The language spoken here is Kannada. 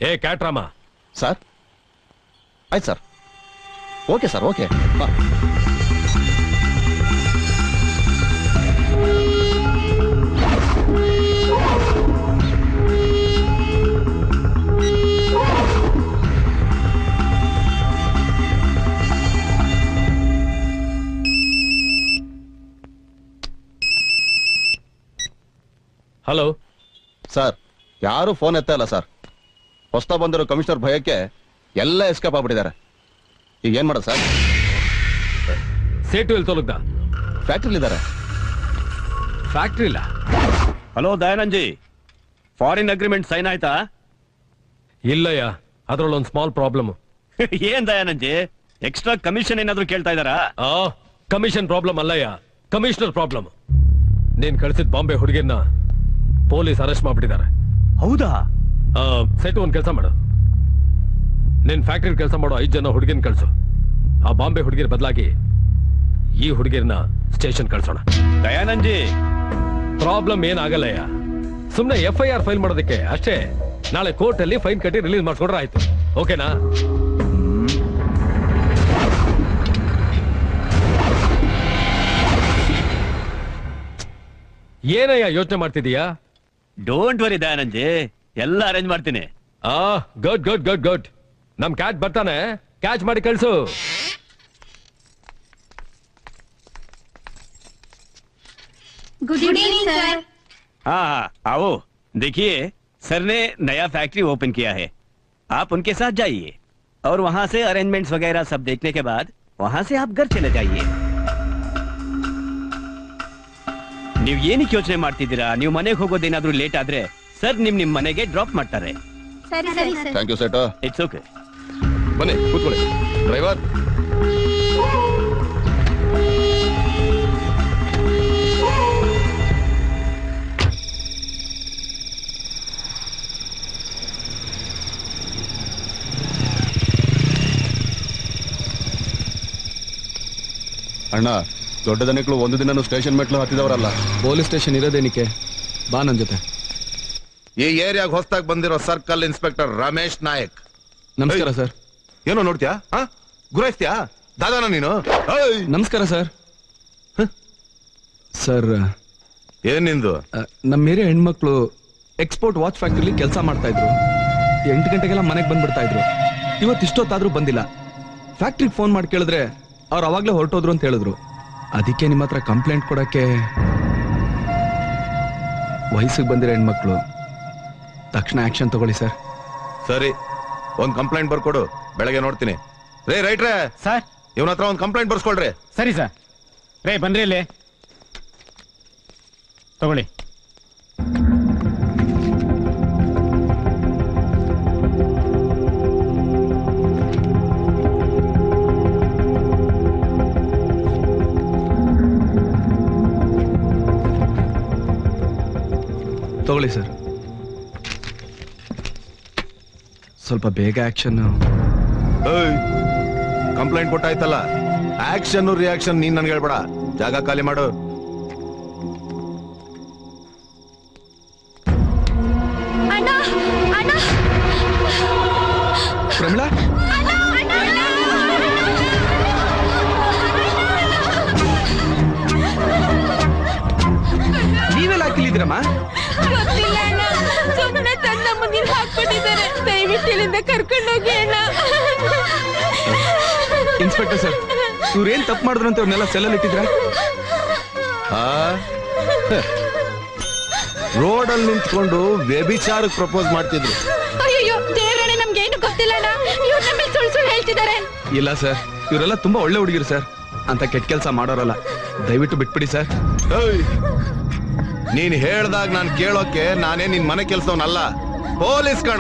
ಏ ಕ್ಯಾಟ್ರಾಮ ಸರ್ ಆಯ್ತು sir. Okay sir, okay. Hello sir, ಯಾರು ಫೋನ್ ಎತ್ತ ಇಲ್ಲ ಸರ್. ಹೊಸ್ತಾ ಬಂದಿರೋ ಕಮಿಷನರ್ ಭಯಕ್ಕೆ ಎಲ್ಲ ಎಸ್ಕೇಪ್ ಆಗ್ಬಿಟ್ಟಿದ್ದಾರೆ. ಈಗ ಏನ್ ಮಾಡೋದು ಸರ್? ಸೇಟು ಎಲ್ಲಿ ತೊಲಗ್ದ? ಫ್ಯಾಕ್ಟ್ರಿಲಿದ್ದಾರೆ. ಫ್ಯಾಕ್ಟ್ರಿ ಇಲ್ಲ. ಹಲೋ ದಯಾನಂಜಿ, ಫಾರಿನ್ ಅಗ್ರಿಮೆಂಟ್ ಸೈನ್ ಆಯ್ತಾ? ಇಲ್ಲಯ್ಯ, ಅದ್ರಲ್ಲೊಂದು ಸ್ಮಾಲ್ ಪ್ರಾಬ್ಲಮ್. ಏನ್ ದಯಾನಂಜಿ, ಎಕ್ಸ್ಟ್ರಾ ಕಮಿಷನ್ ಏನಾದ್ರು ಕೇಳ್ತಾ ಇದಾರಾ? ಕಮಿಷನ್ ಪ್ರಾಬ್ಲಮ್ ಅಲ್ಲಯ್ಯ, ಕಮಿಷನರ್ ಪ್ರಾಬ್ಲಮ್. ನೀನ್ ಕಳಿಸಿದ ಬಾಂಬೆ ಹುಡುಗಿನ ಪೊಲೀಸ್ ಅರೆಸ್ಟ್ ಮಾಡ್ಬಿಟ್ಟಿದ್ದಾರೆ. ಹೌದಾ? ಸೆಟ್ ಒಂದ್ ಕೆಲಸ ಮಾಡು, ನಿನ್ ಫ್ಯಾಕ್ಟ್ರಿ ಕೆಲಸ ಮಾಡೋ 5 ಜನ ಹುಡುಗಿನ ಕಳ್ಸು. ಆ ಬಾಂಬೆ ಹುಡುಗಿರ ಬದಲಾಗಿ ಈ ಹುಡುಗಿರ್ನ ಸ್ಟೇಷನ್ ಕಳ್ಸೋಣ. ದಯಾನಂಜಿ, ಪ್ರಾಬ್ಲಮ್ ಏನಾಗಲ್ಲಯ್ಯ, ಸುಮ್ನೆ FIR ಫೈಲ್ ಮಾಡೋದಕ್ಕೆ ಅಷ್ಟೇ. ನಾಳೆ ಕೋರ್ಟ್ ಅಲ್ಲಿ ಫೈನ್ ಕಟ್ಟಿ ರಿಲೀಸ್ ಮಾಡಿಸ್ಕೊಂಡ್ರೆ ಆಯ್ತು. ಓಕೆನಾ? ಏನಯ್ಯ ಯೋಚನೆ ಮಾಡ್ತಿದೀಯಾ? ಡೋಂಟ್ ವರಿ ದಯಾನಂಜಿ, ಎಲ್ಲ ಅರೇಂಜ್ ಮಾಡ್ತೀನಿ. Good good good good. ನಮ್ ಕ್ಯಾಚ್ ಬರ್ತಾನೆ, ಕ್ಯಾಚ್ ಮಾಡಿ ಕಳ್ಸು. Good evening sir. हाँ आओ, देखिए सर ने नया फैक्ट्री ओपन किया है, आप उनके साथ जाइए और वहाँ से अरेंजमेंट्स वगैरह सब देखने के बाद वहाँ से आप घर चले जाइए. ನೀವು ಏನಕ್ಕೆ ಯೋಚನೆ ಮಾಡ್ತಿದ್ದೀರಾ? ನೀವು ಮನೆಗೆ ಹೋಗೋದೇನಾದ್ರೂ ಲೇಟ್ ಆದ್ರೆ ಸರ್ ನಿಮ್ ಮನೆಗೆ ಡ್ರಾಪ್ ಮಾಡ್ತಾರೆ. ಸರಿ ಸರಿ sir. Thank you set. It's okay. ಬನ್ನಿ ಕೂತ್ಕೊಳ್ಳಿ. ಡ್ರೈವರ್, ಅಣ್ಣ, ದೊಡ್ಡ ದನಿಗಳು ಒಂದು ದಿನ ಸ್ಟೇಷನ್ ಮೆಟ್ಲು ಹತ್ತಿದವರಲ್ಲ. Police station ಇರೋದೇನಿಕೆ? ಬಾ ನನ್ ಜೊತೆ. ಈ ಏರಿಯಾಗ ಹೊಸದಾಗಿ ಬಂದಿರೋ ಸರ್ಕಲ್ ಇನ್ಸ್ಪೆಕ್ಟರ್ ರಮೇಶ್ ನಾಯಕ್. ನಮಸ್ಕಾರ ಸರ್. ಏನೋ ನೋಡ್ತೀಯಾ? ಗುರಾಯಿಸ್ತೀಯಾ ದಾದಾನ ನೀನು? ನಮಸ್ಕಾರ ಸರ್. ಸರ್, ಏನ್ ನಿಂದು? ನಮ್ಮ ಏರಿಯಾ ಹೆಣ್ಮಕ್ಳು ಎಕ್ಸ್ಪೋರ್ಟ್ ವಾಚ್ ಫ್ಯಾಕ್ಟ್ರಿಲಿ ಕೆಲಸ ಮಾಡ್ತಾ ಇದ್ರು. 8 ಗಂಟೆಗೆಲ್ಲ ಮನೆಗೆ ಬಂದ್ಬಿಡ್ತಾ ಇದ್ರು. ಇವತ್ತು ಇಷ್ಟೊತ್ತಾದ್ರೂ ಬಂದಿಲ್ಲ. ಫ್ಯಾಕ್ಟ್ರಿಗೆ ಫೋನ್ ಮಾಡಿ ಕೇಳಿದ್ರೆ ಅವ್ರು ಅವಾಗ್ಲೇ ಹೊರಟೋದ್ರು ಅಂತ ಹೇಳಿದ್ರು. ಅದಕ್ಕೆ ನಿಮ್ಮ ಹತ್ರ ಕಂಪ್ಲೇಂಟ್ ಕೊಡಕ್ಕೆ. ವಯಸ್ಸಿಗೆ ಬಂದಿರೋ ಹೆಣ್ಮಕ್ಳು, ತಕ್ಷಣ ಆಕ್ಷನ್ ತಗೊಳ್ಳಿ ಸರ್. ಸರಿ, ಒಂದ್ ಕಂಪ್ಲೇಂಟ್ ಬರ್ಕೊಡು, ಬೆಳಗ್ಗೆ ನೋಡ್ತೀನಿ. ರೇ ರೈಟ್ರೇ ಸರ್, ಇವನ ಹತ್ರ ಒಂದ್ ಕಂಪ್ಲೇಂಟ್ ಬರ್ಸ್ಕೊಳ್ರಿ. ಸರಿ ಸರ್. ರೇ ಬನ್ರಿ ಇಲ್ಲಿ ತಗೊಳ್ಳಿ. ತಗೊಳ್ಳಿ ಸರ್. ಸ್ವಲ್ಪ ಬೇಗ ಆಕ್ಷನ್. ಕಂಪ್ಲೇಂಟ್ ಕೊಟ್ಟಾಯ್ತಲ್ಲ, ಆಕ್ಷನ್ ರಿಯಾಕ್ಷನ್ ನೀನ್ ನನ್ಗೆ ಹೇಳ್ಬೇಡ. ಜಾಗ ಖಾಲಿ ಮಾಡು. ಅಣ್ಣ ಅಣ್ಣ ಪ್ರಮಿಳಾ, ನೀವೆಲ್ಲ ಹಾಕಿಲ್ಲಿದ್ರಮ್ಮ? ಗೊತ್ತಿಲ್ಲ ಅಣ್ಣ, ಸುಮ್ಮನೆ ತನ್ನ ಮುಂದಿನ ಹಾಕ್ಬಿಟ್ಟಿದ್ದಾರೆ. ದಯವಿಟ್ಟು ಇಲ್ಲಿಂದ ಕರ್ಕೊಂಡೋಗಿ ಅಣ್ಣ. ಇನ್ಸ್ಪೆಕ್ಟರ್ ಸರ್, ಇವ್ರೇನ್ ತಪ್ಪು ಮಾಡಿದ್ರು ಅಂತ ಇವ್ರನ್ನೆಲ್ಲ ಸೆಲ್ಲಲ್ಲಿ ಇಟ್ಟಿದ್ರ? ರೋಡಲ್ಲಿ ನಿಂತ್ಕೊಂಡು ವ್ಯಭಿಚಾರಕ್ಕೆ ಪ್ರಪೋಸ್ ಮಾಡ್ತಿದ್ರು. ಅಯ್ಯೋ ದೇವರೇ, ನಮ್ಗೇನು ಗೊತ್ತಿಲ್ಲ ಅಣ್ಣ. ಇವ್ರು ನಮ್ಮ ಸುಳ್ಳು ಸುಳ್ಳು ಹೇಳ್ತಿದ್ದಾರೆ. ಇಲ್ಲ ಸರ್, ಇವರೆಲ್ಲ ತುಂಬಾ ಒಳ್ಳೆ ಹುಡುಗಿರು ಸರ್. ಅಂತ ಕೆಟ್ಟ ಕೆಲಸ ಮಾಡೋರಲ್ಲ. ದಯವಿಟ್ಟು ಬಿಟ್ಬಿಡಿ ಸರ್. ನೀನ್ ಹೇಳ್ದಾಗ ನಾನ್ ಕೇಳೋಕೆ ನಾನೇ ನಿನ್ ಮನೆ ಕೆಲ್ಸವನಲ್ಲ, ಪೊಲೀಸ್ ಕಣ.